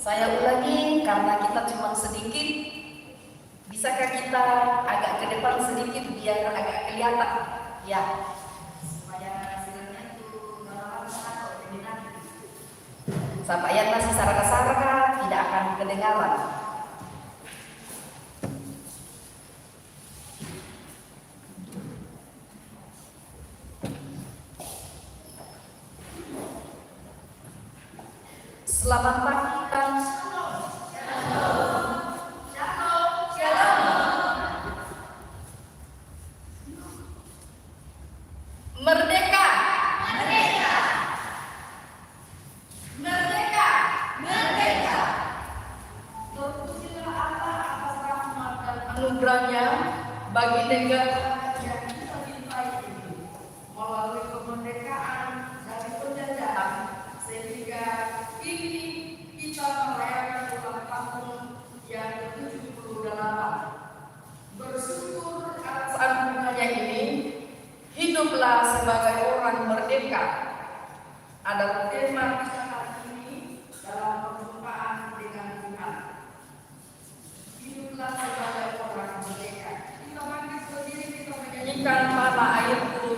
Saya ulangi karena kita cuma sedikit. Bisakah kita agak ke depan sedikit biar agak kelihatan? Ya, supaya hasilnya itu sampai yang masih saraka-saraka tidak akan kedengaran. Selamat pagi kan? Merdeka. Merdeka. Merdeka. Merdeka. Terpujilah Allah atas rahmat dan anugerahnya bagi negara yang kita cintai ini melalui kemerdekaan dari penjajahan, sehingga ini kita merayakan ulang tahun yang ke-78. Bersyukur atas anugerahnya ini, hiduplah sebagai orang merdeka adalah tema kita hari ini dalam perjumpaan dengan Tuhan. Hiduplah sebagai orang merdeka. Kita bangkit berdiri, kita menyanyikan Mata Airku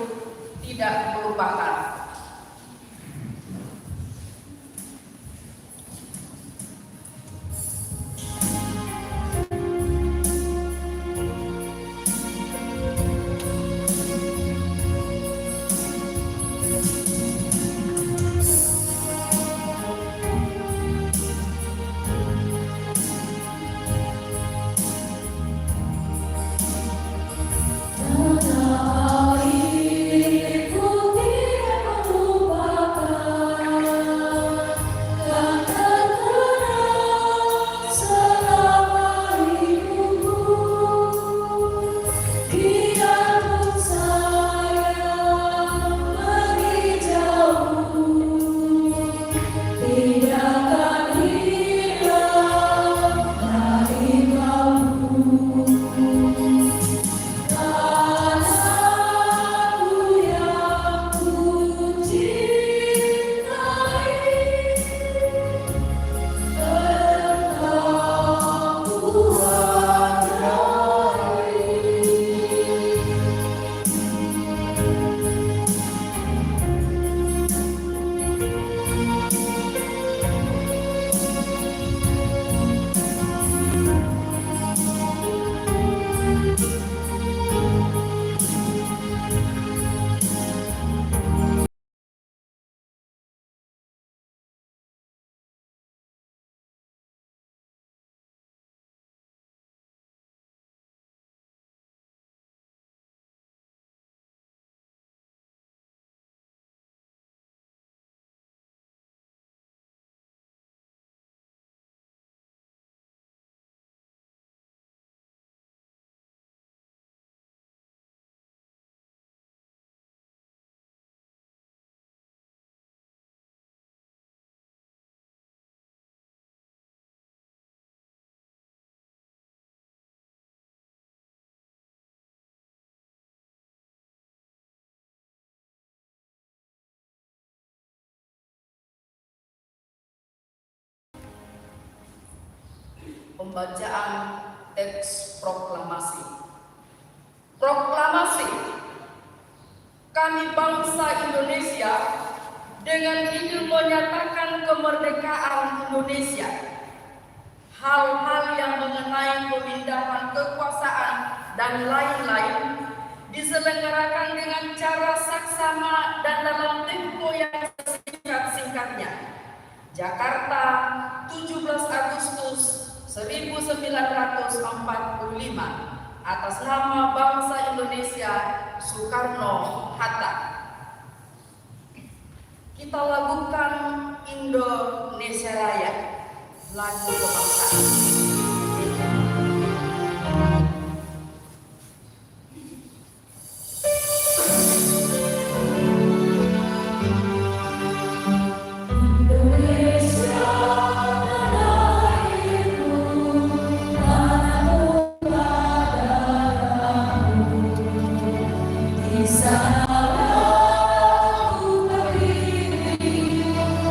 Tidak Melupakan. Pembacaan teks proklamasi. Proklamasi. Kami bangsa Indonesia dengan ingin menyatakan kemerdekaan Indonesia. Hal-hal yang mengenai pemindahan kekuasaan dan lain-lain diselenggarakan dengan cara saksama dan dalam tempo yang singkat-singkatnya. Jakarta, 17 Agustus 1945, atas nama bangsa Indonesia, Soekarno-Hatta. Kita lakukan Indonesia Raya, lagu kebangsaan.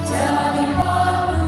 Jadi padu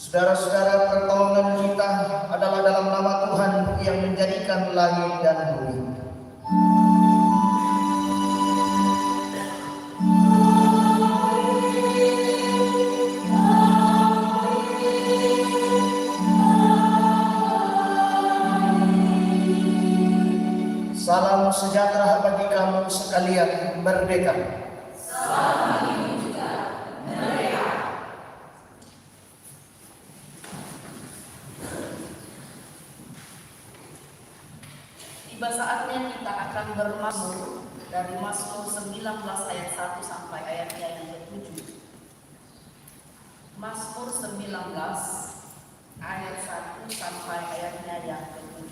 Saudara-saudara, pertolongan kita adalah dalam nama Tuhan yang menjadikan langit dan bumi. Salam sejahtera bagi kamu sekalian, merdeka. Salam bagimu juga, merdeka. Tiba saatnya kita akan bermazmur dari Mazmur 19 ayat 1 sampai ayatnya yang ke-7. Mazmur 19 ayat 1 sampai ayatnya yang ke-7.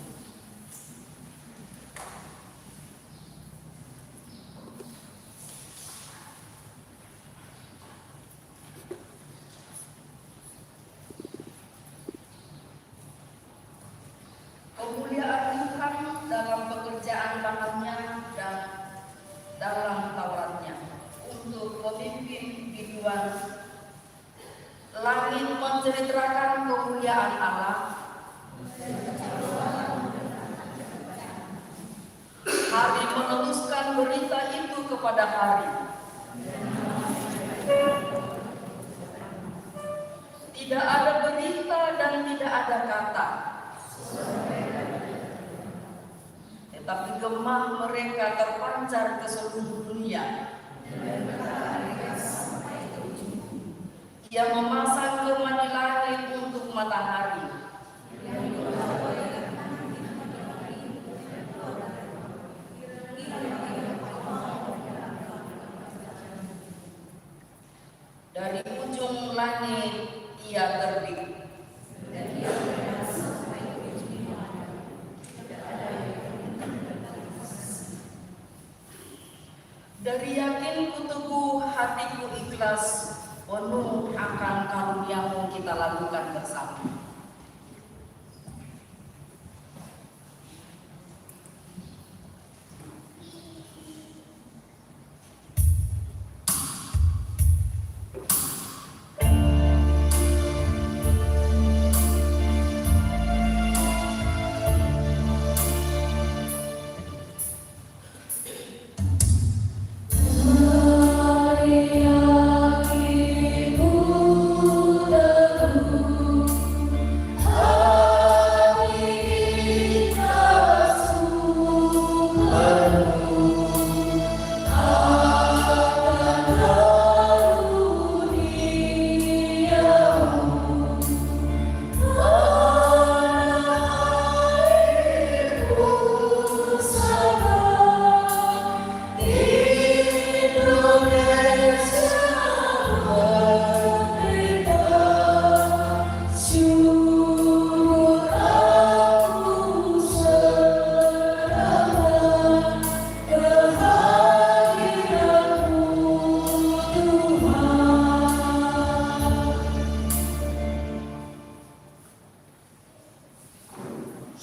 Kemuliaan Tuhan dalam pekerjaan tangannya dan dalam Tauratnya untuk pemimpin biduan. Langit menceritakan kemuliaan Allah, hari meneruskan berita itu kepada hari. Tidak ada berita dan tidak ada kata, tetapi gemah mereka terpancar ke seluruh dunia. Ia memasang gemah di langit untuk matahari. Dari ujung langit ia terbit. Dari yakin kuteguh hatiku ikhlas, penuh akan karuniamu kita lakukan bersama.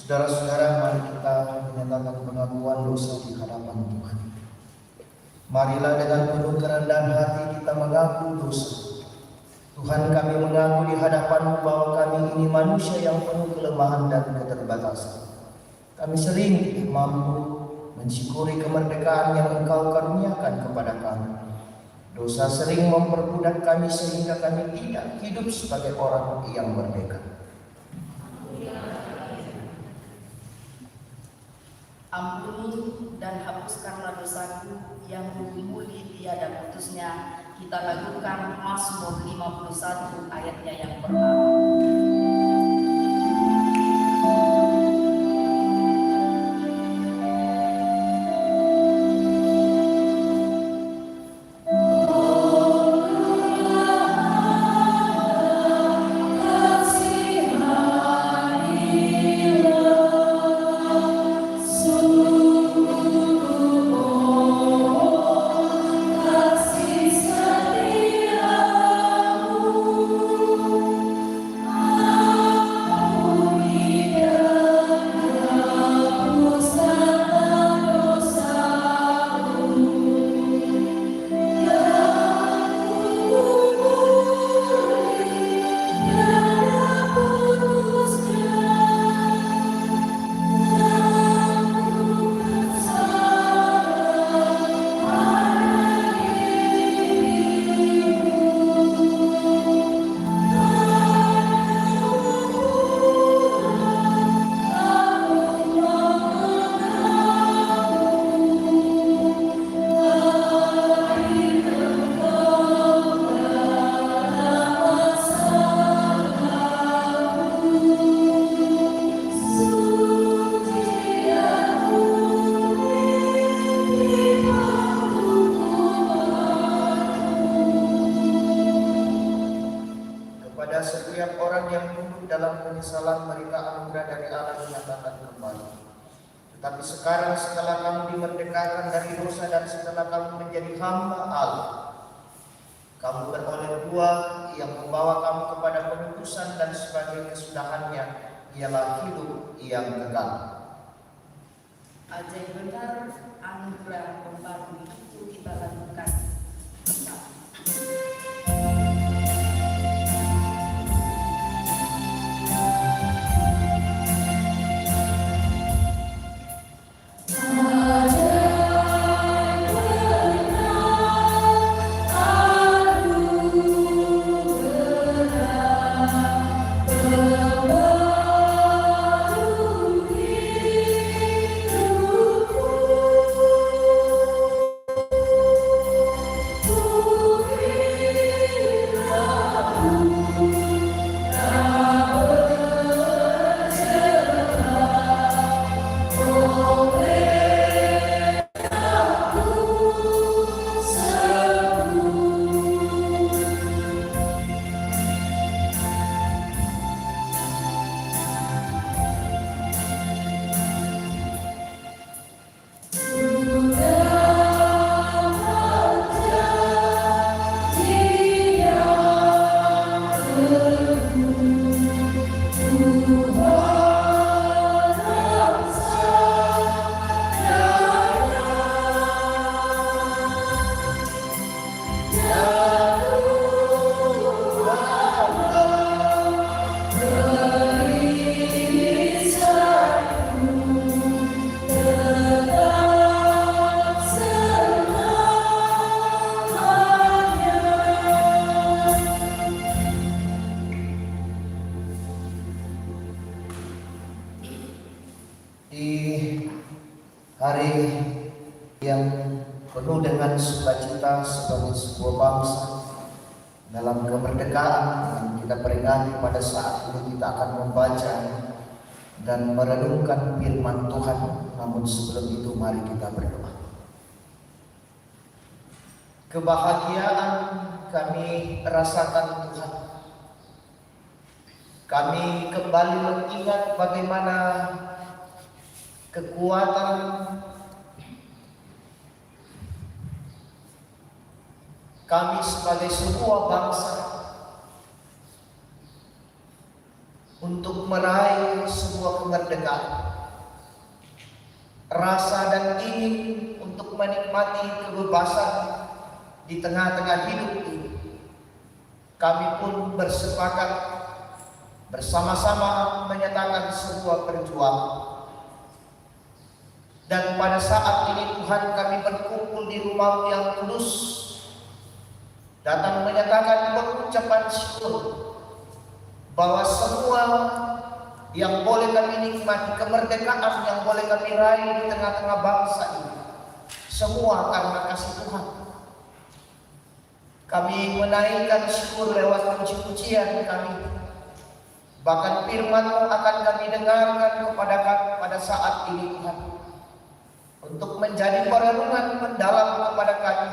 Saudara-saudara, mari kita menyatakan pengakuan dosa di hadapan Tuhan. Marilah dengan penuh kerendahan hati kita mengaku dosa. Tuhan, kami mengaku di hadapan-Mu bahwa kami ini manusia yang penuh kelemahan dan keterbatasan. Kami sering tidak mampu mensyukuri kemerdekaan yang Engkau karuniakan kepada kami. Dosa sering memperbudak kami sehingga kami tidak hidup sebagai orang yang merdeka. Ampuni dan hapuskanlah dosaku yang muli tiada putusnya. Kita lakukan Mazmur 51 ayatnya yang pertama. setiap orang yang hidup dalam penyesalan mereka anugerah dari Allah dinyatakan kembali. Tetapi sekarang setelah kamu dimerdekakan dari dosa dan setelah kamu menjadi hamba Allah, kamu beroleh buah yang membawa kamu kepada pemutusan dan sebagai kesudahannya ialah hidup yang kekal. Ajaib benar anugerah pembaru itu kita lakukan. Di hari yang penuh dengan sukacita sebagai sebuah bangsa dalam kemerdekaan yang kita peringati pada saat ini, kita akan membaca dan merenungkan firman Tuhan. Namun sebelum itu mari kita berdoa. Kebahagiaan kami rasakan Tuhan. Kami kembali mengingat bagaimana kekuatan kami sebagai sebuah bangsa untuk meraih sebuah kemerdekaan, rasa dan ingin untuk menikmati kebebasan di tengah-tengah hidup ini. Kami pun bersepakat bersama-sama menyatakan sebuah perjuangan. Dan pada saat ini Tuhan, kami berkumpul di rumah yang kudus, datang menyatakan pengucapan syukur bahwa semua yang boleh kami nikmati, kemerdekaan yang boleh kami raih di tengah-tengah bangsa ini, semua karena kasih Tuhan. Kami menaikkan syukur lewat puji-pujian kami. Bahkan firman-Mu akan kami dengarkan kepada kami pada saat ini Tuhan, untuk menjadi perenungan mendalam kepada kami,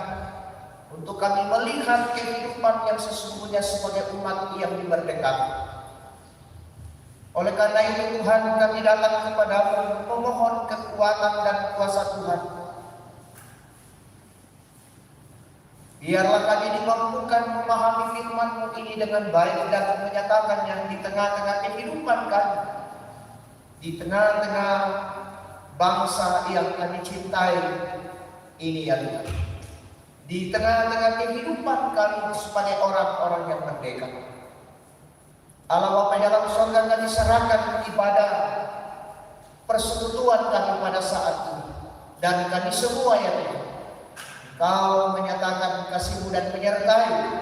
untuk kami melihat kehidupan yang sesungguhnya sebagai umat yang dimerdekakan. Oleh karena itu Tuhan, kami datang kepada-Mu memohon kekuatan dan kuasa Tuhan. Biarlah kami dimampukan memahami firman-Mu ini dengan baik dan menyatakannya di tengah-tengah kehidupan kami, di tengah-tengah bangsa yang kami cintai ini ya Tuhan, di tengah-tengah kehidupan kami sebagai orang-orang yang merdeka. Allah Bapa dalam surga, kami serahkan ibadah persekutuan kami pada saat ini, dan kami semua ya Tuhan, Kau menyatakan kasih-Mu dan menyertai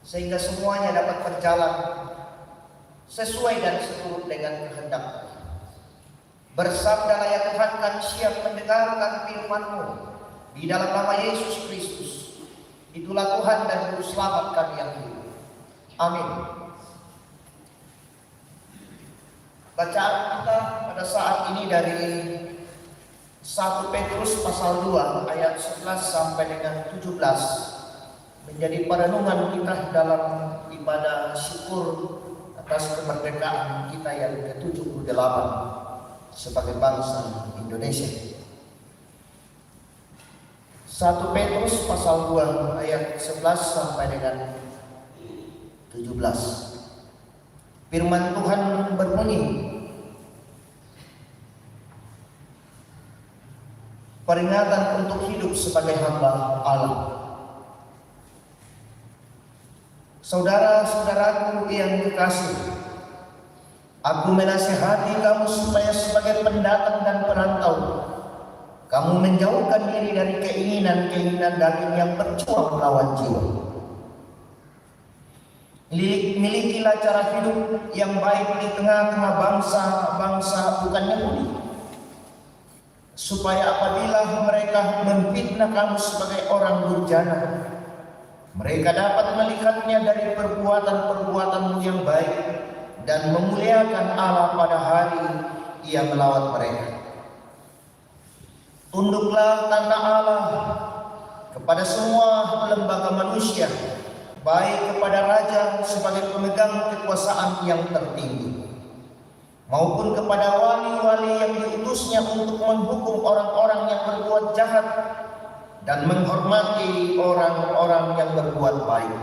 sehingga semuanya dapat berjalan sesuai dan seturut dengan kehendak. Bersabdalah ya Tuhan, kami siap mendengarkan firman-Mu di dalam nama Yesus Kristus. Itulah Tuhan dan Juru Selamat kami yang hidup. Amin. Bacaan kita pada saat ini dari 1 Petrus pasal 2 ayat 11 sampai dengan 17 menjadi perenungan kita dalam ibadah syukur atas kemerdekaan kita yang ke-78 sebagai bangsa Indonesia. 1 Petrus pasal 2 ayat 11 sampai dengan 17. Firman Tuhan berbunyi, peringatan untuk hidup sebagai hamba Allah. Saudara-saudaraku yang kekasih, aku menasihati kamu supaya sebagai pendatang dan perantau, kamu menjauhkan diri dari keinginan-keinginan daging yang berjuang melawan jiwa. Milikilah cara hidup yang baik di tengah-tengah bangsa-bangsa bukan Yahudi, supaya apabila mereka memfitnah kamu sebagai orang durjana, mereka dapat melihatnya dari perbuatan-perbuatanmu yang baik dan memuliakan Allah pada hari Ia melawat mereka. Tunduklah karena Allah kepada semua lembaga manusia, baik kepada raja sebagai pemegang kekuasaan yang tertinggi, maupun kepada wali-wali yang diutusnya untuk menghukum orang-orang yang berbuat jahat dan menghormati orang-orang yang berbuat baik.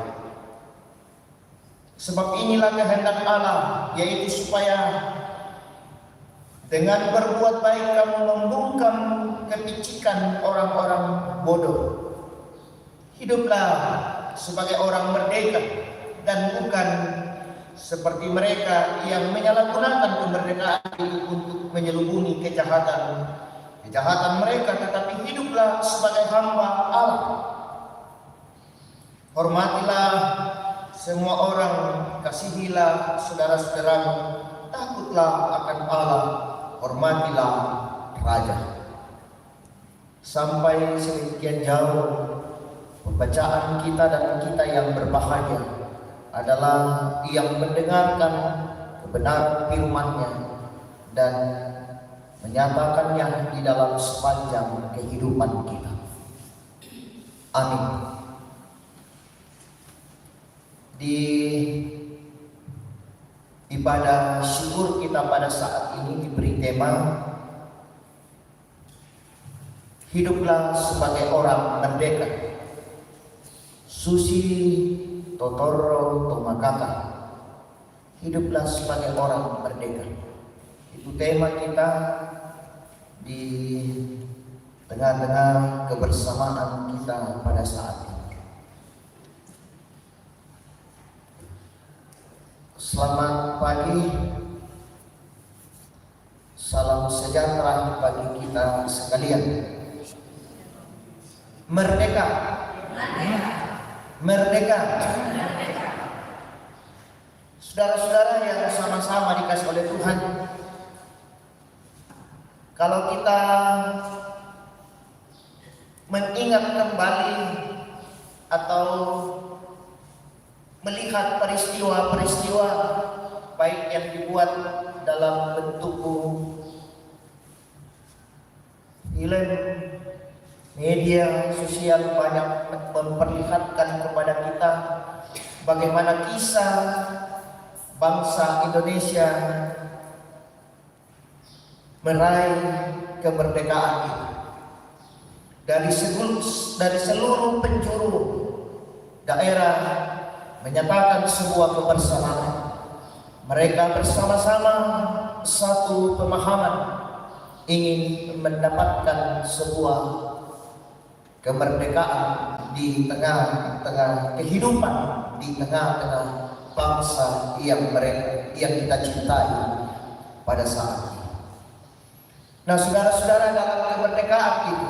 Sebab inilah kehendak Allah, yaitu supaya dengan berbuat baik kamu membungkam kepicikan orang-orang bodoh. Hiduplah sebagai orang merdeka dan bukan seperti mereka yang menyalahgunakan kemerdekaan itu untuk menyelubungi kejahatan mereka, tetapi hiduplah sebagai hamba Allah. Hormatilah semua orang, kasihilah saudara-saudaramu, takutlah akan Allah, hormatilah raja. Sampai sedemikian jauh pembacaan kita, dan kita yang berbahagia adalah yang mendengarkan kebenaran firman-Nya dan menyatakannya di dalam sepanjang kehidupan kita. Amin. Di ibadah syukur kita pada saat ini diberi tema hiduplah sebagai orang merdeka. Susi Totoro Tomakaka, hiduplah sebagai orang merdeka. Itu tema kita di tengah-tengah kebersamaan kita pada saat ini. Selamat pagi, salam sejahtera bagi kita sekalian. Merdeka, merdeka. Saudara-saudara yang sama-sama dikasih oleh Tuhan, kalau kita mengingat kembali atau melihat peristiwa-peristiwa baik yang dibuat dalam bentuk film, media sosial banyak memperlihatkan kepada kita bagaimana kisah bangsa Indonesia meraih kemerdekaan itu. Dari seluruh penjuru daerah menyatakan sebuah kebersamaan. Mereka bersama-sama satu pemahaman, ingin mendapatkan sebuah kemerdekaan di tengah-tengah kehidupan, di tengah-tengah bangsa yang kita cintai pada saat ini. Nah, saudara-saudara, dalam kemerdekaan itu,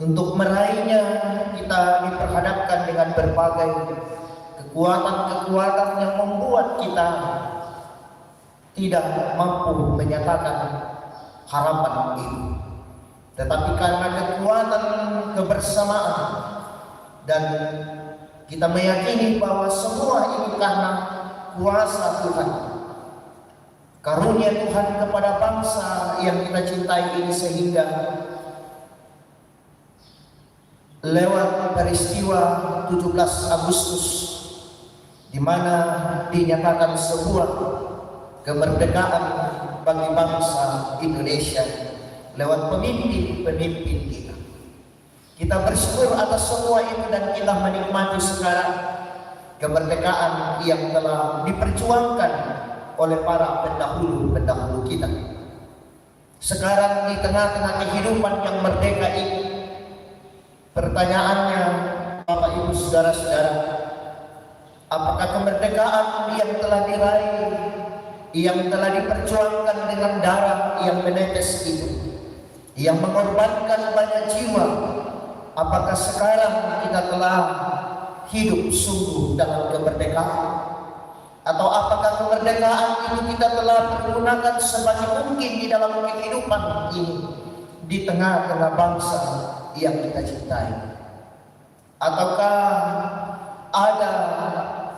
untuk meraihnya kita diperhadapkan dengan berbagai kekuatan-kekuatan yang membuat kita tidak mampu menyatakan harapan itu. Tetapi karena kekuatan kebersamaan dan kita meyakini bahwa semua ini karena kuasa Tuhan, karunia Tuhan kepada bangsa yang kita cintai ini, sehingga lewat peristiwa 17 Agustus di mana dinyatakan sebuah kemerdekaan bagi bangsa Indonesia lewat pemimpin-pemimpin kita. Kita bersyukur atas semua itu dan kita menikmati sekarang kemerdekaan yang telah diperjuangkan oleh para pendahulu-pendahulu kita. Sekarang di tengah-tengah kehidupan yang merdeka ini, pertanyaannya, Bapak Ibu Saudara-saudara, apakah kemerdekaan yang telah diraih, yang telah diperjuangkan dengan darah yang menetes itu, yang mengorbankan banyak jiwa, apakah sekarang kita telah hidup sungguh dalam kemerdekaan? Atau apakah kemerdekaan itu kita telah pergunakan sebagai mungkin di dalam kehidupan ini di tengah-tengah bangsa yang kita cintai? Ataukah ada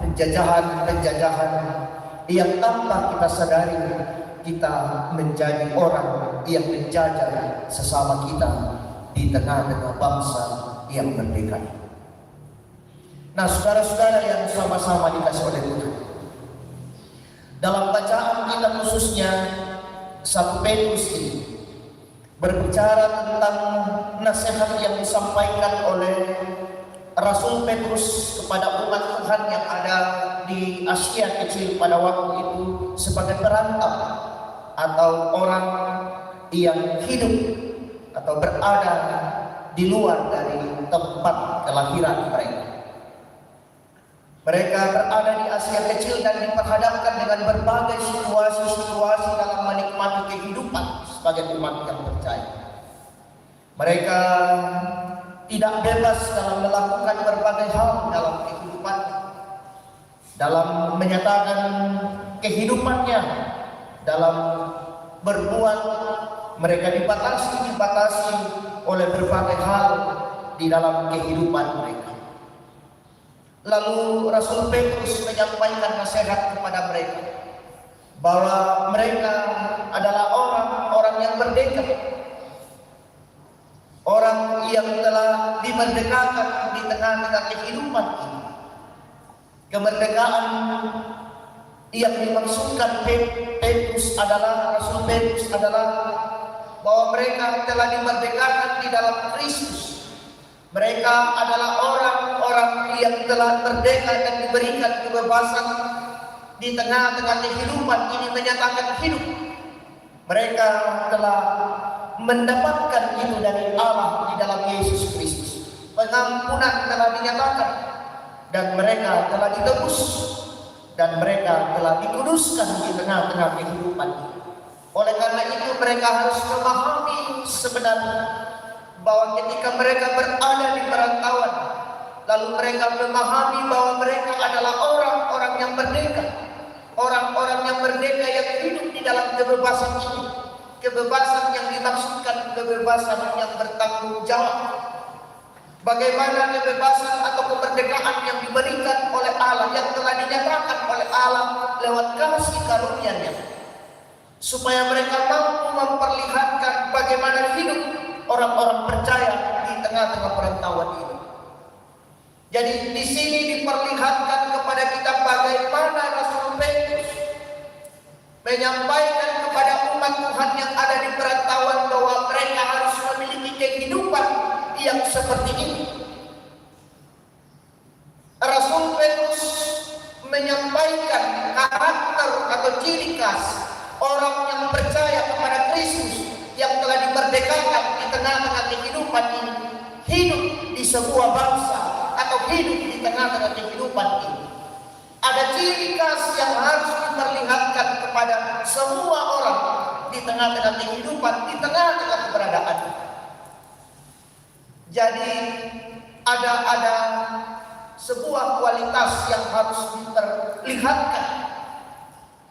penjajahan-penjajahan yang tanpa kita sadari kita menjadi orang yang menjajah sesama kita di tengah-tengah bangsa yang merdeka? Nah, saudara-saudara yang sama-sama dikasih oleh Tuhan, dalam bacaan kita khususnya 1 Petrus ini berbicara tentang nasihat yang disampaikan oleh Rasul Petrus kepada umat Tuhan yang ada di Asia Kecil pada waktu itu sebagai perantau atau orang yang hidup atau berada di luar dari tempat kelahiran mereka. Mereka berada di Asia Kecil dan diperhadapkan dengan berbagai situasi-situasi dalam menikmati kehidupan sebagai umat yang percaya. Mereka tidak bebas dalam melakukan berbagai hal dalam kehidupan, dalam menyatakan kehidupannya, dalam berbuat. Mereka dibatasi oleh berbagai hal di dalam kehidupan mereka. Lalu Rasul Petrus menyampaikan nasihat kepada mereka bahwa mereka adalah orang-orang yang merdeka, orang yang telah dimerdekakan di tengah-tengah kehidupan ini. Kemerdekaan yang dimaksudkan Petrus adalah, Rasul Petrus adalah bahwa mereka telah dimerdekakan di dalam Kristus. Mereka adalah orang-orang yang telah merdeka dan diberikan kebebasan di tengah-tengah kehidupan ini menyatakan hidup. Mereka telah mendapatkan itu dari Allah di dalam Yesus Kristus. Pengampunan telah dinyatakan dan mereka telah ditebus dan mereka telah dikuduskan di tengah-tengah kehidupan ini. Oleh karena itu mereka harus memahami sebenarnya bahwa ketika mereka berada di perantauan, lalu mereka memahami bahwa mereka adalah orang-orang yang merdeka, orang-orang yang merdeka yang hidup di dalam kebebasan ini, kebebasan yang dimaksudkan kebebasan yang bertanggung jawab. Bagaimana kebebasan atau kemerdekaan yang diberikan oleh Allah, yang telah dinyatakan oleh Allah lewat kasih karunia-Nya, supaya mereka mampu memperlihatkan bagaimana hidup orang-orang percaya di tengah-tengah perantauan ini. Jadi di sini diperlihatkan kepada kita bagaimana Rasul Petrus menyampaikan kepada umat Tuhan yang ada di perantauan bahwa mereka harus memiliki kehidupan yang seperti ini. Rasul Petrus menyampaikan karakter atau ciri khas orang yang percaya kepada Kristus yang telah dimerdekakan di tengah-tengah kehidupan ini, hidup di sebuah bangsa atau hidup di tengah-tengah kehidupan ini. Ada ciri khas yang harus diperlihatkan kepada semua orang di tengah-tengah kehidupan, di tengah-tengah keberadaan. Jadi ada sebuah kualitas yang harus diperlihatkan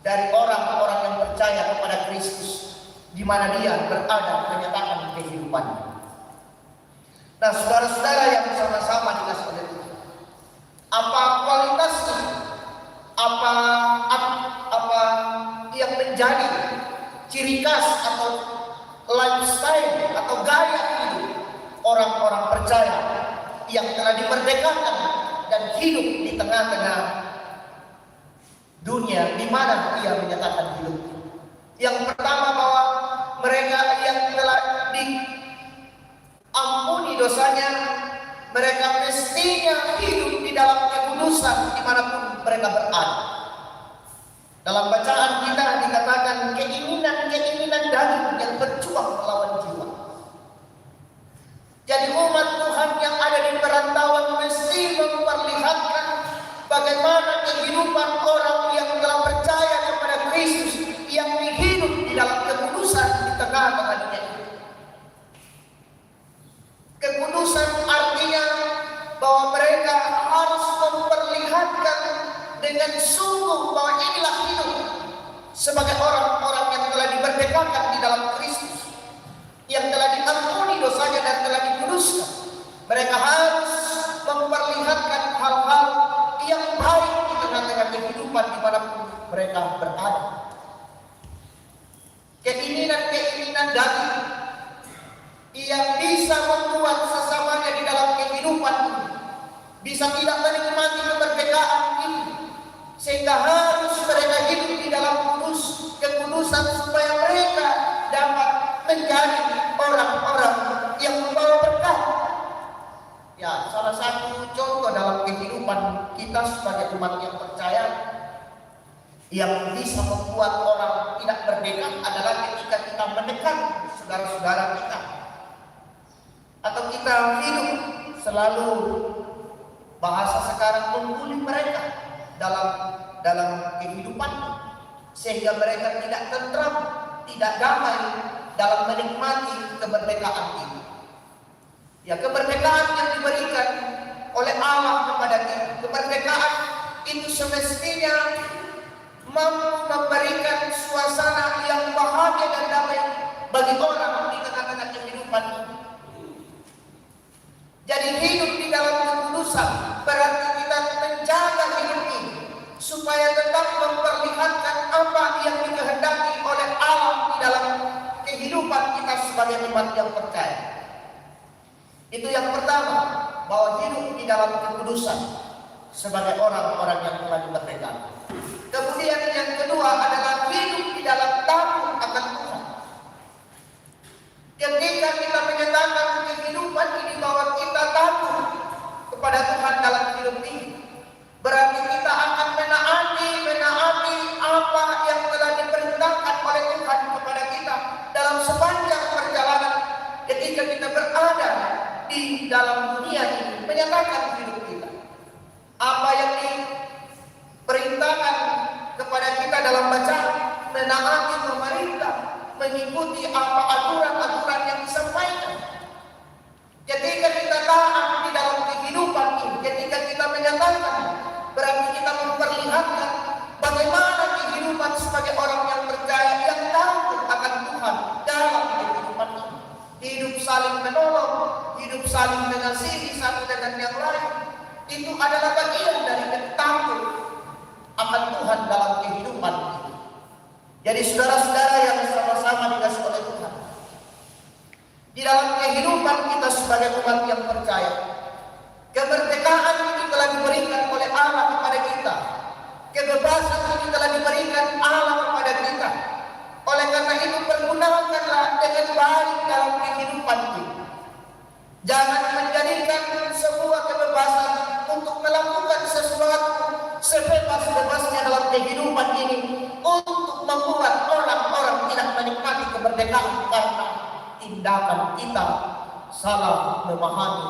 dari orang-orang yang percaya kepada Kristus, di mana dia berada menyatakan kehidupannya. Nah, saudara-saudara yang sama-sama dikasih oleh Tuhan, apa kualitasnya? Apa yang menjadi ciri khas atau lifestyle atau gaya hidup orang-orang percaya yang telah dimerdekakan dan hidup di tengah-tengah dunia di mana ia menyatakan hidup. Yang pertama, bahwa mereka yang telah diampuni dosanya, mereka mestinya hidup di dalam kekudusan dimanapun mereka berada. Dalam bacaan kita dikatakan keinginan-keinginan daging yang berjuang melawan jiwa. Jadi umat Tuhan yang ada di perantauan mesti memperlihatkan bagaimana kehidupan orang yang telah percaya kepada Kristus, yang hidup di dalam kekudusan di tengah-tengah dunia. Kekudusan artinya bahwa mereka harus memperlihatkan dengan sungguh bahwa inilah hidup sebagai orang-orang yang telah dimerdekakan di dalam Kristus, yang telah diampuni dosanya dan telah dikuduskan. Mereka harus memperlihatkan hal-hal yang baik di tengah-tengah kehidupan dimanapun mereka berada. Keinginan-keinginan daging yang bisa membuat sesamanya di dalam kehidupan ini bisa tidak menikmati kemerdekaan ini, sehingga harus mereka hidup di dalam kekudusan supaya mereka dapat menjadi orang-orang yang membawa berkat. Ya, salah satu contoh dalam kehidupan kita sebagai umat yang percaya yang bisa membuat orang tidak merdeka adalah ketika kita menekan saudara-saudara kita, atau kita hidup selalu, bahasa sekarang, membuli mereka dalam kehidupan, sehingga mereka tidak tentram, tidak damai dalam menikmati kemerdekaan ini. Ya, kemerdekaan yang diberikan oleh Allah kepada kita, kemerdekaan itu semestinya mampu memberikan suasana yang bahagia dan damai bagi orang di tengah-tengah kehidupan ini. Jadi hidup di dalam kekudusan berarti kita menjaga hidup ini supaya tetap memperlihatkan apa yang dikehendaki oleh Allah di dalam kehidupan kita sebagai umat yang percaya. Itu yang pertama, bahwa hidup di dalam kekudusan sebagai orang-orang yang telah dimerdekakan. Kemudian yang kedua adalah hidup di dalam takut akan Tuhan. Ketika kita menyatakan kehidupan ini bahwa kita takut kepada Tuhan dalam hidup ini, berarti kita akan menaati apa yang telah diperintahkan oleh Tuhan kepada kita dalam sepanjang perjalanan ketika kita berada di dalam dunia ini, menyatakan hidup kita. Apa yang diperintahkan kepada kita dalam bacaan, menaati pemerintah, mengikuti apa aturan-aturan yang disampaikan. Ketika kita taat di dalam kehidupan ini, ketika kita menyatakan, berarti kita memperlihatkan bagaimana kehidupan sebagai orang yang percaya, yang takut akan Tuhan dalam kehidupan ini. Hidup saling menolong, hidup saling mengasihi satu dengan yang lain, itu adalah bagian dari takut akan Tuhan dalam kehidupan ini. Jadi saudara-saudara yang sama-sama dikasihi oleh Tuhan, di dalam kehidupan kita sebagai umat yang percaya, kemerdekaan ini telah diberikan oleh Allah kepada kita. Kebebasan ini telah diberikan Allah kepada kita. Oleh karena itu, pergunakanlah dengan baik dalam kehidupan kita. Jangan menjadikan sebuah kebebasan untuk melakukan sesuatu sebebas-bebasnya dalam kehidupan ini untuk membuat orang-orang tidak menikmati kemerdekaan karena tindakan kita salah memahami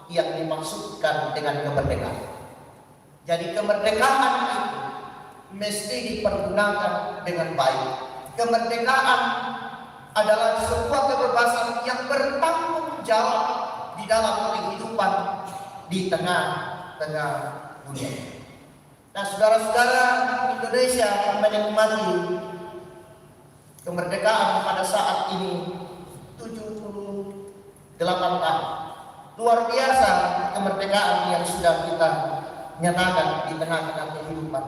yang dimaksudkan dengan kemerdekaan. Jadi kemerdekaan itu mesti dipergunakan dengan baik. Kemerdekaan adalah sebuah kebebasan yang bertanggung jawab di dalam kehidupan di tengah-tengah dunia. Nah, saudara-saudara, Indonesia menikmati kemerdekaan pada saat ini 78 tahun. Luar biasa kemerdekaan yang sudah kita nyatakan di tengah-tengah kehidupan.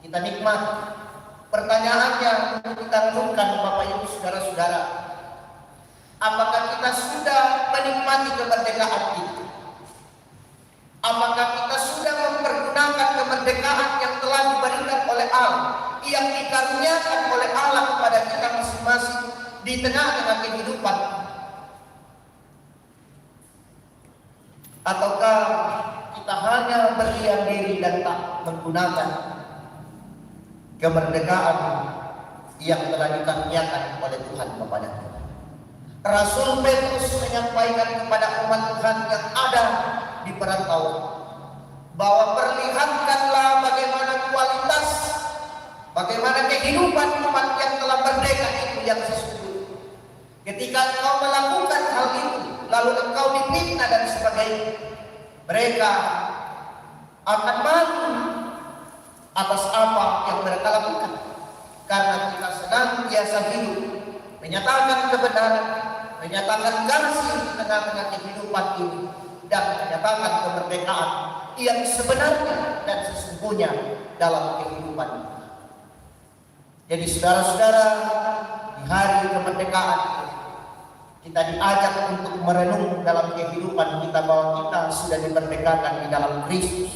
Kita nikmati. Pertanyaannya untuk kita renungkan, Bapak Ibu saudara-saudara, apakah kita sudah menikmati kemerdekaan itu? Apakah kita sudah mempergunakan mempergunakan kemerdekaan yang telah diberikan oleh Allah, yang dikaruniakan oleh Allah kepada kita masing-masing di tengah-tengah kehidupan? Ataukah kita hanya berdiam diri dan tak menggunakan kemerdekaan yang telah dikaruniakan oleh Tuhan kepada kita? Rasul Petrus menyampaikan kepada umat Tuhan yang ada di perantauan bahwa perlihatkanlah bagaimana kualitas, bagaimana kehidupan umat yang telah merdeka itu yang sesungguhnya. Ketika engkau melakukan hal itu, lalu engkau difitnah dan sebagainya, mereka akan malu atas apa yang mereka lakukan, karena kita senantiasa hidup menyatakan kebenaran, menyatakan kasih di tengah-tengah kehidupan ini, dan menyatakan kemerdekaan yang sebenarnya dan sesungguhnya dalam kehidupan kita. Jadi saudara-saudara, di hari kemerdekaan kita diajak untuk merenung dalam kehidupan kita bahwa kita sudah dimerdekakan di dalam Kristus.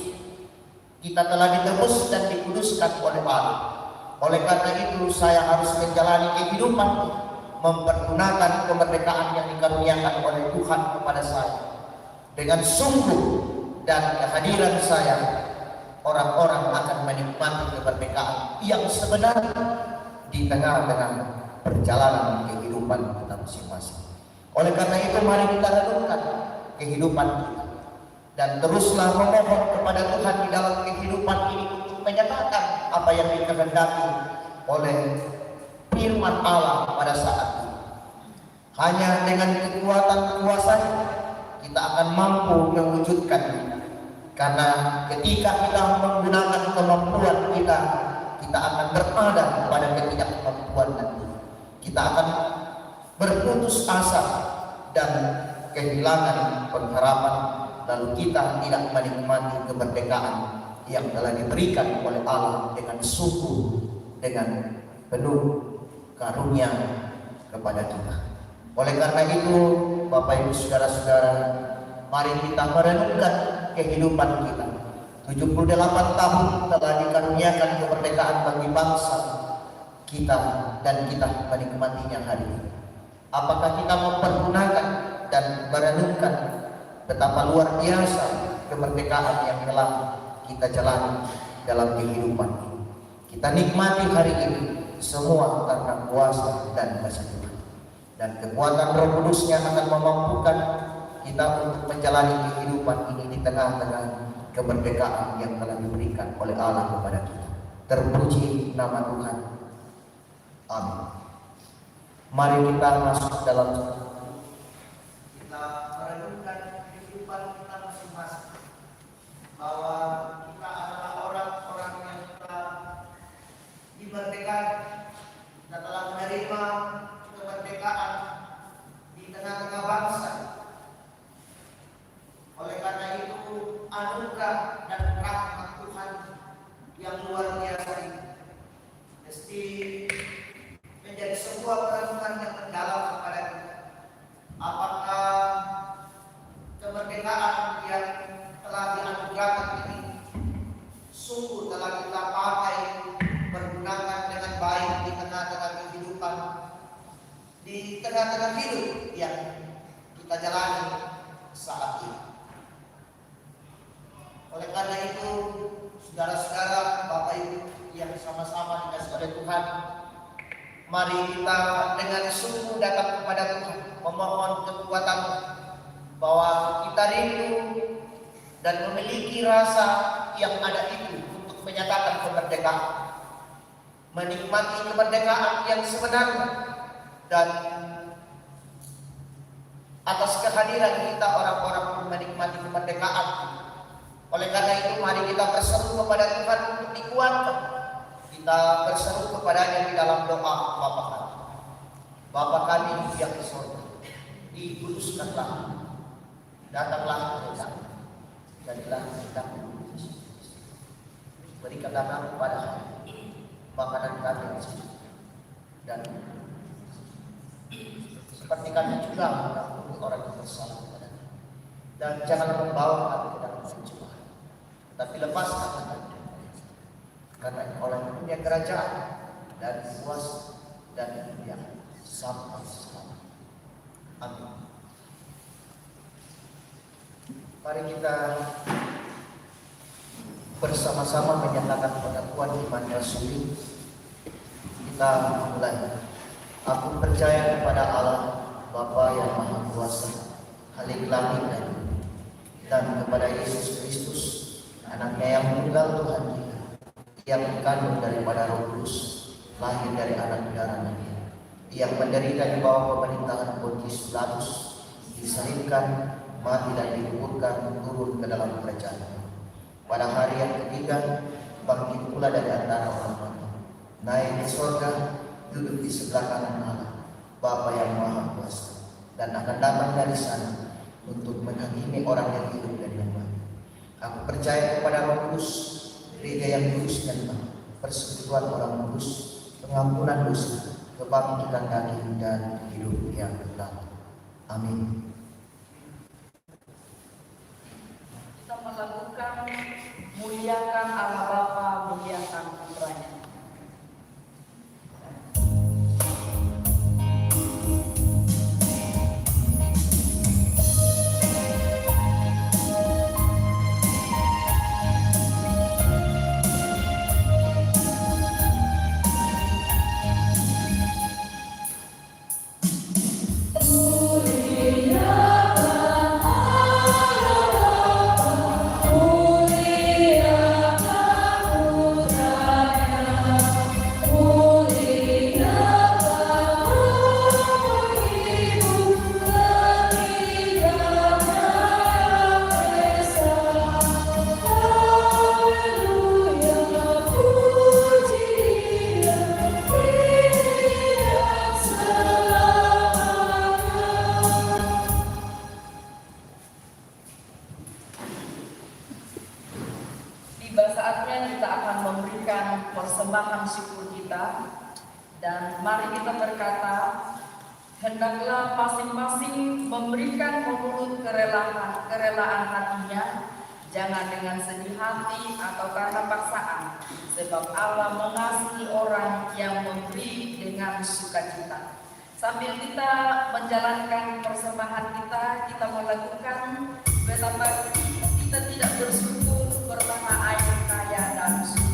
Kita telah ditebus dan dikuduskan oleh Allah. Oleh karena itu saya harus menjalani kehidupan mempergunakan kemerdekaan yang dikaruniakan oleh Tuhan kepada saya. Dengan sungguh dan kehadiran saya, orang-orang akan menikmati kemerdekaan yang sebenarnya di tengah-tengah perjalanan kehidupan kita masing-masing. Oleh karena itu mari kita renungkan kehidupan kita dan teruslah memohon kepada Tuhan di dalam kehidupan ini untuk menyatakan apa yang dikehendaki oleh firman Allah pada saat ini. Hanya dengan kekuatan kuasanya kita akan mampu mewujudkan. Karena ketika kita menggunakan kemampuan kita, kita akan berada pada ketidakmampuan nanti. Kita akan berputus asa dan kehilangan pengharapan, lalu kita tidak menikmati kemerdekaan yang telah diberikan oleh Allah dengan sungguh, dengan penuh karunia kepada kita. Oleh karena itu, Bapak Ibu saudara-saudara, mari kita merenungkan kehidupan kita. 78 tahun telah dikaruniakan kemerdekaan bagi bangsa kita dan kita menikmatinya hari ini. Apakah kita mempergunakan dan merenungkan betapa luar biasa kemerdekaan yang telah kita jalani dalam kehidupan ini? Kita nikmati hari ini semua karena kuasa dan kasih Tuhan. Dan kekuatan Roh Kudusnya akan memampukan kita untuk menjalani kehidupan ini di tengah-tengah kemerdekaan yang telah diberikan oleh Allah kepada kita. Terpuji nama Tuhan. Amin. Mari kita masuk dalam kita merenungkan kehidupan kita masing-masing, bahwa kita adalah orang-orang yang telah dimerdekakan. Kita telah menerima kemerdekaan di tengah-tengah bangsa. Oleh karena itu, anugerah dan rahmat Tuhan yang luar biasa ini mesti menjadi sebuah perenungan yang mendalam kepada kita. Apakah kemerdekaan yang telah dianugerahkan ini sungguh telah kita pakai, pergunakan dengan baik di tengah-tengah kehidupan, di tengah-tengah hidup yang kita jalani saat ini? Oleh karena itu, saudara-saudara, Bapak Ibu yang sama-sama dikasihi oleh Tuhan, mari kita dengan sungguh datang kepada Tuhan, memohon kekuatan bahwa kita rindu dan memiliki rasa yang ada itu untuk menyatakan kemerdekaan, menikmati kemerdekaan yang sebenarnya, dan atas kehadiran kita orang-orang menikmati kemerdekaan. Oleh karena itu mari kita berseru kepada Tuhan untuk dikuatkan. Kita berseru kepadanya di dalam doa Bapa kami. Bapa kami yang di surga, dikuduskanlah, datanglah kemuliaan, jadilah kehendakmu. Berikanlah kami pada hari makanan kami yang sekarang, dan seperti kami juga mengampuni orang yang bersalah kepada kami, dan jangan membawa kami ke dalam pencobaan, tapi lepaskan tangan. Karena orang punya kerajaan dan kuasa dan kemuliaan sampai selamanya. Amin. Mari kita bersama-sama menyatakan pengakuan iman rasuli. Kita mulai. Aku percaya kepada Allah, Bapa yang Maha Kuasa, Khalik langit dan bumi, dan kepada Yesus Kristus, Anaknya yang tunggal Tuhan kita, yang dikandung daripada Roh Kudus, lahir dari anak darah Maria, yang menderita di bawah pemerintahan Pontius Pilatus, disalibkan, mati dan dikuburkan, turun ke dalam kerajaan. Pada hari yang ketiga, bangkit pula dari antara orang mati, naik ke surga, duduk di sebelah kanan Allah, Bapa yang Maha Kuasa, dan akan datang dari sana untuk menghakimi orang yang hidup dan yang mati. Aku percaya kepada Roh Kudus, gereja yang kudus dan benar, persekutuan orang kudus, pengampunan dosa, kebangkitan daging dan hidup yang kekal. Amin. Kita melakukan muliakan Allah Bapa, muliakan Putranya. Tiba saatnya kita akan memberikan persembahan syukur kita, dan mari kita berkata, hendaklah masing-masing memberikan menurut kerelaan hatinya, jangan dengan sedih hati atau karena paksaan, sebab Allah mengasihi orang yang memberi dengan sukacita. Sambil kita menjalankan persembahan kita melakukan betapa kita tidak bersyukur bertanah air kaya dan subur.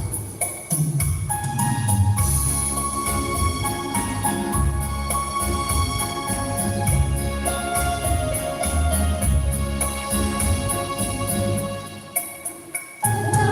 Oh,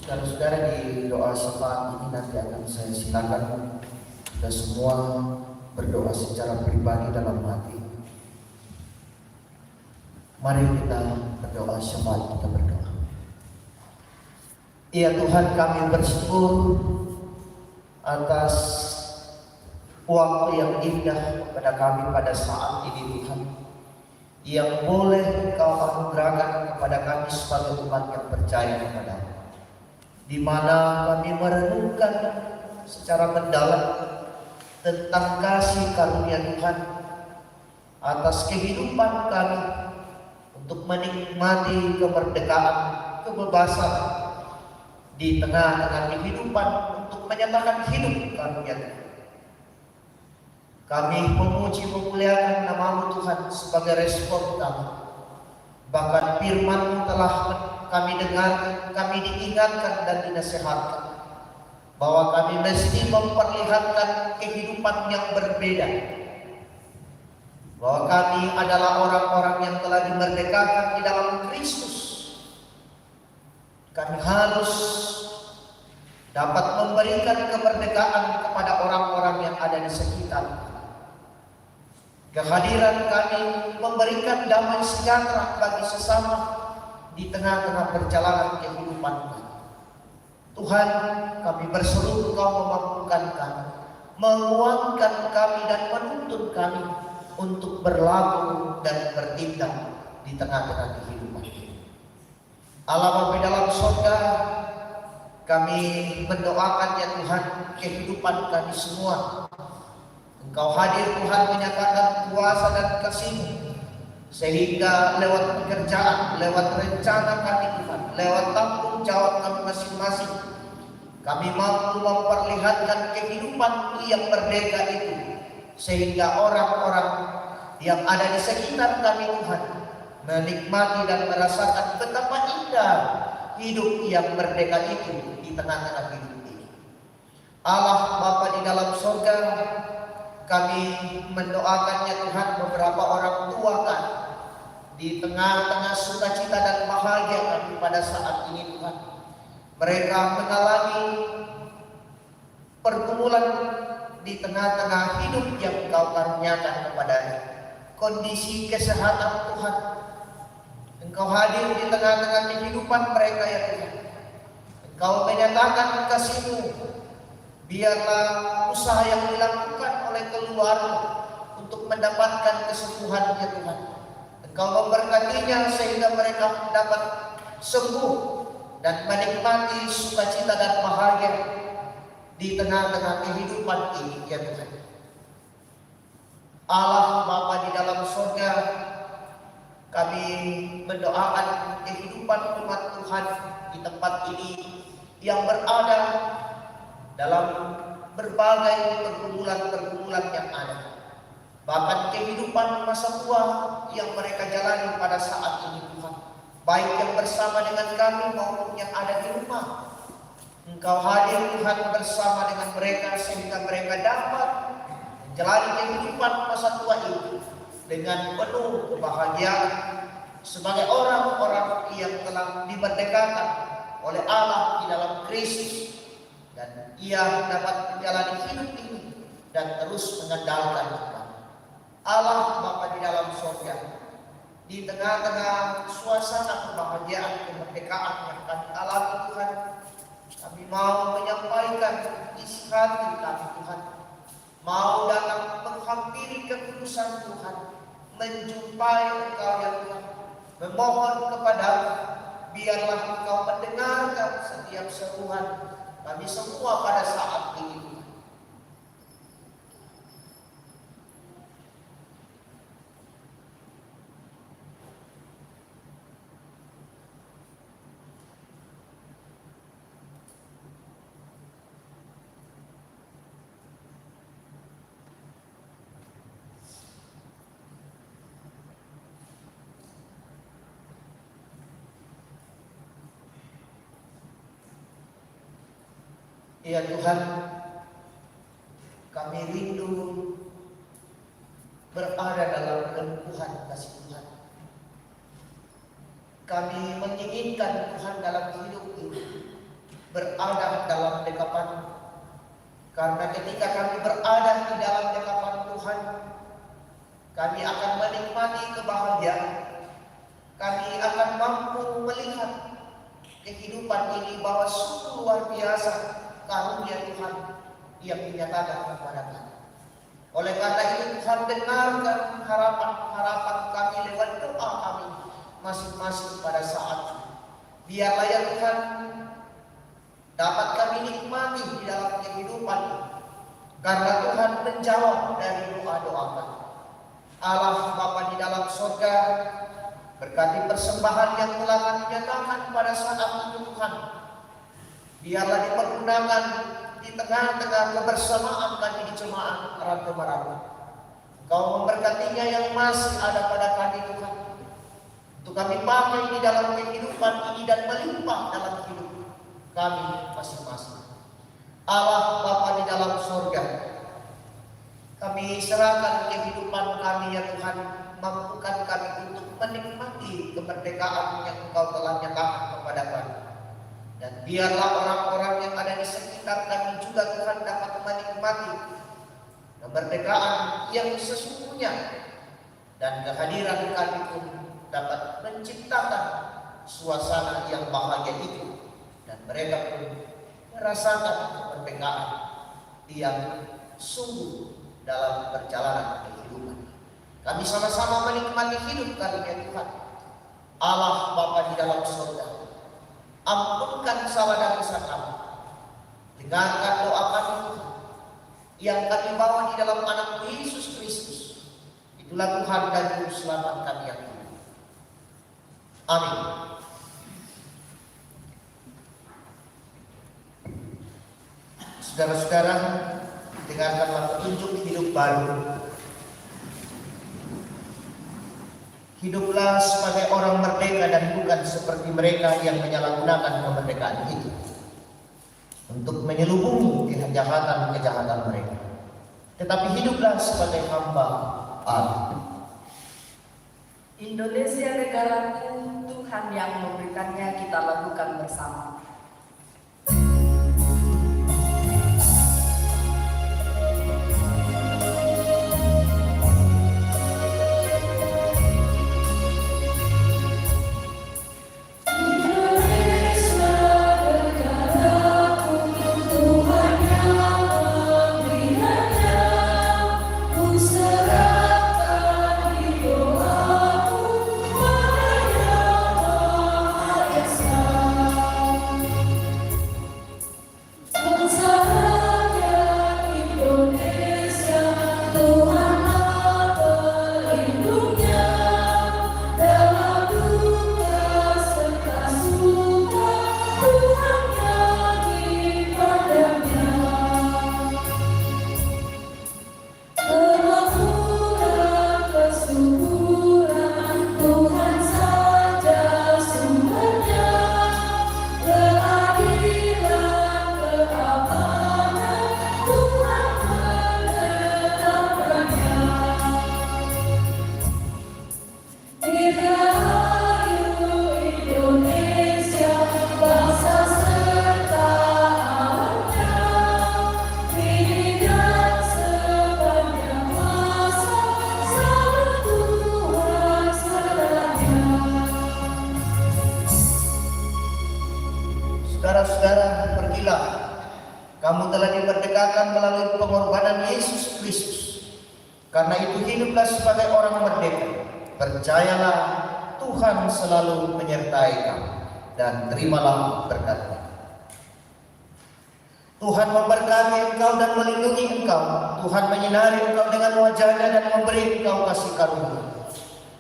Saudara-saudara, di doa syafaat ini nanti akan saya silakan kita semua berdoa secara pribadi dalam hati. Mari kita berdoa syafaat, kita berdoa. Ya Tuhan, kami bersyukur atas waktu yang indah kepada kami pada saat ini Tuhan, yang boleh Engkau anugerahkan kepada kami sebagai umat yang percaya kepada-Mu, di mana kami merenungkan secara mendalam tentang kasih karunia Tuhan atas kehidupan kami untuk menikmati kemerdekaan, kebebasan di tengah-tengah kehidupan, untuk menyatakan hidup karunia Tuhan. Kami memuji memuliakan nama-Mu Tuhan sebagai respon kami. Bahkan firman-Mu telah kami dengar, kami diingatkan dan dinasihatkan bahwa kami mesti memperlihatkan kehidupan yang berbeda, bahwa kami adalah orang-orang yang telah dimerdekakan di dalam Kristus. Kami harus dapat memberikan kemerdekaan kepada orang-orang yang ada di sekitar. Kehadiran kami memberikan damai sejahtera bagi sesama di tengah-tengah perjalanan kehidupan kami. Tuhan, kami berseru Engkau memampukan kami, menguatkan kami dan menuntun kami untuk berlaku dan bertindak di tengah-tengah kehidupan. Allah Bapa dalam surga, kami mendoakan ya Tuhan kehidupan kami semua. Engkau hadir Tuhan, menyatakan kuasa dan kasih-Mu, sehingga lewat pekerjaan, lewat rencana kami Tuhan, lewat tanggung jawab kami masing-masing, kami mampu memperlihatkan kehidupan yang merdeka itu, sehingga orang-orang yang ada di sekitar kami Tuhan menikmati dan merasakan betapa indah hidup yang merdeka itu di tengah-tengah hidup ini. Allah Bapa di dalam surga, kami mendoakannya Tuhan beberapa orang tua kami di tengah-tengah sukacita dan bahagia kami pada saat ini Tuhan. Mereka mengalami pergumulan di tengah-tengah hidup yang Engkau karuniakan kepadanya. Kondisi kesehatan Tuhan, Engkau hadir di tengah-tengah kehidupan mereka ya Tuhan. Engkau menyatakan kasih-Mu. Biarlah usaha yang dilakukan oleh keluarga untuk mendapatkan kesembuhan ya Tuhan, Engkau memberkatinya sehingga mereka dapat sembuh dan menikmati sukacita dan bahagia di tengah-tengah kehidupan ini ya Tuhan. Allah Bapa di dalam surga, kami mendoakan kehidupan umat Tuhan di tempat ini yang berada dalam berbagai pergumulan-pergumulan yang ada. Bahkan kehidupan masa tua yang mereka jalani pada saat ini Tuhan, baik yang bersama dengan kami maupun yang ada di rumah. Engkau hadir Tuhan bersama dengan mereka sehingga mereka dapat menjalani kehidupan masa tua itu dengan penuh kebahagiaan sebagai orang-orang yang telah dimerdekakan oleh Allah di dalam Kristus. Dan ia dapat menjalani hidup ini dan terus mengandalkan Tuhan. Allah Bapa di dalam surga, di tengah-tengah suasana kebahagiaan kemerdekaan yang kami alami Tuhan, kami mau menyampaikan isi hati kami Tuhan, mau datang menghampiri kekudusan Tuhan, menjumpai Engkau ya Tuhan, memohon kepada-Mu, biarlah Engkau mendengarkan setiap seruan kami semua pada saat ini. Ya Tuhan, kami rindu berada dalam kelumpuhan kasih Tuhan. Kami menginginkan Tuhan dalam hidup ini berada dalam dekapan. Karena ketika kami berada di dalam dekapan Tuhan, kami akan menikmati kebahagiaan. Kami akan mampu melihat kehidupan ini bahwa sungguh luar biasa karunia Tuhan yang dinyatakan kepada kami. Oleh karena itu Tuhan dengarkan harapan-harapan kami lewat doa kami masing-masing pada saat ini. Biarlah ya Tuhan dapat kami nikmati di dalam kehidupan, karena Tuhan menjawab dari doa-doa kami. Allah Bapa di dalam surga, berkati persembahan yang telah kami nyatakan pada saat itu Tuhan. Biarlah dipergunakan di tengah-tengah kebersamaan kami di jemaat Ratu Marabu. Engkau memberkatinya yang masih ada pada kami Tuhan, untuk kami pakai di dalam kehidupan ini dan melimpah dalam hidup kami masing-masing. Allah Bapa di dalam surga, kami serahkan kehidupan kami ya Tuhan. Mampukan kami untuk menikmati kemerdekaan yang Engkau telah nyatakan kepada kami. Dan biarlah orang-orang yang ada di sekitar kami juga Tuhan dapat menikmati kemerdekaan yang sesungguhnya. Dan kehadiran kami pun dapat menciptakan suasana yang bahagia itu. Dan mereka pun merasakan kemerdekaan yang sungguh dalam perjalanan kehidupan. Kami sama-sama menikmati hidup kami ya Tuhan. Allah Bapa di dalam surga, ampunkan salah dan dosa kami. Dengarkan doa kami Tuhan, yang kami bawa di dalam anak Yesus Kristus. Itulah Tuhan dan Juru Selamat kami yang hidup. Amin. Saudara-saudara, dengarkanlah petunjuk hidup baru. Hiduplah sebagai orang merdeka dan bukan seperti mereka yang menyalahgunakan kemerdekaan itu untuk menyelubungi kejahatan mereka. Tetapi hiduplah sebagai hamba Allah. Indonesia negaraku, Tuhan yang memberikannya, kita lakukan bersama. Saudara-saudara, pergilah. Kamu telah dimerdekakan melalui pengorbanan Yesus Kristus. Karena itu hiduplah sebagai orang merdeka. Percayalah, Tuhan selalu menyertai kamu, dan terimalah berkat-Nya. Tuhan memberkati engkau dan melindungi engkau. Tuhan menyinari engkau dengan wajah-Nya dan memberi engkau kasih karunia.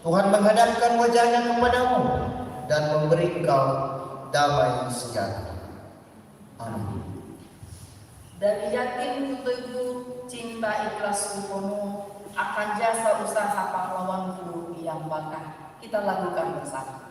Tuhan menghadapkan wajah-Nya kepadamu dan memberi engkau damai sejahtera. Amin. Dari yakin teguh cinta ikhlas penuh akan jasa usaha pahlawanku yang bakar, kita lakukan bersama.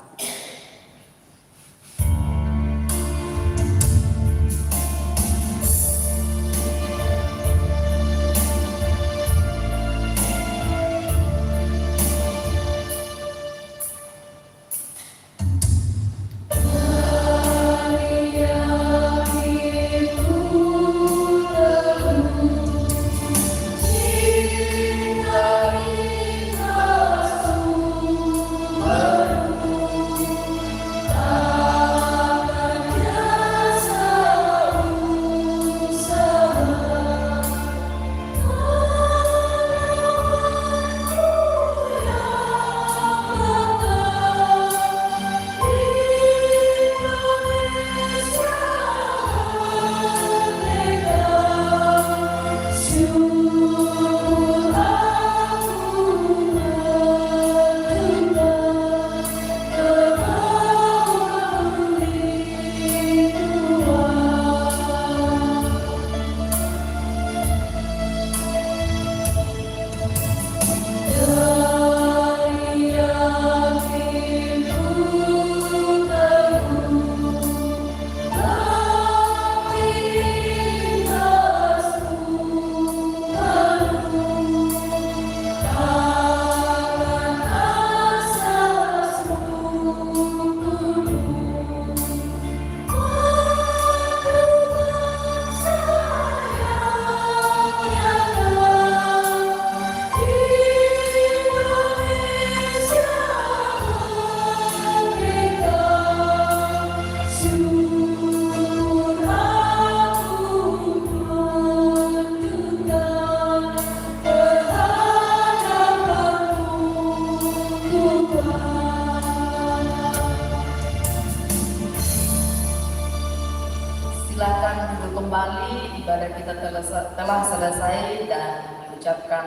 ibadah kita telah selesai dan mengucapkan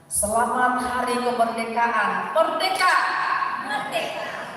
selamat hari kemerdekaan. Merdeka! Merdeka!